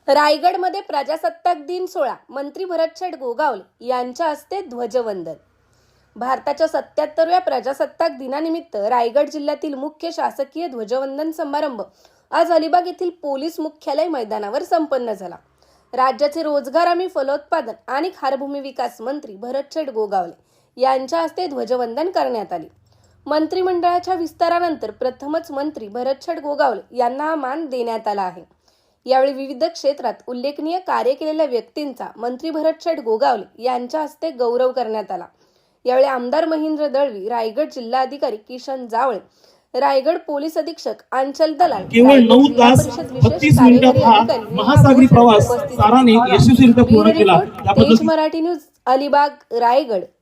रायगडमध्ये प्रजासत्ताक दिन सोहळा मंत्री भरतशेठ गोगावले यांच्या हस्ते ध्वजवंदन। भारताच्या 77व्या प्रजासत्ताक दिनानिमित्त रायगड जिल्ह्यातील मुख्य शासकीय ध्वजवंदन समारंभ आज अलिबाग येथील पोलीस मुख्यालय मैदानावर संपन्न झाला। राज्याचे रोजगार हमी, फलोत्पादन आणि खारभूमी विकास मंत्री भरतशेठ गोगावले यांच्या हस्ते ध्वजवंदन करण्यात आले। मंत्रिमंडळाच्या विस्तारानंतर प्रथमच मंत्री भरतशेठ गोगावले यांना हा मान देण्यात आला आहे। यावेळी विविध क्षेत्रात उल्लेखनीय कार्य केलेल्या व्यक्तींचा मंत्री भरतशेठ गोगावले यांच्या हस्ते गौरव करण्यात आला। यावेळी आमदार महेंद्र दळवी, रायगड जिल्हाधिकारी किशन जावळे, रायगड पोलीस अधीक्षक अंचल दलाल, केवळ 9 तास 32 मिनिटात हा महासागरी प्रवास साराने यशस्वीरित्या पूर्ण केला। तेज मराठी न्यूज, अलिबाग, रायगड।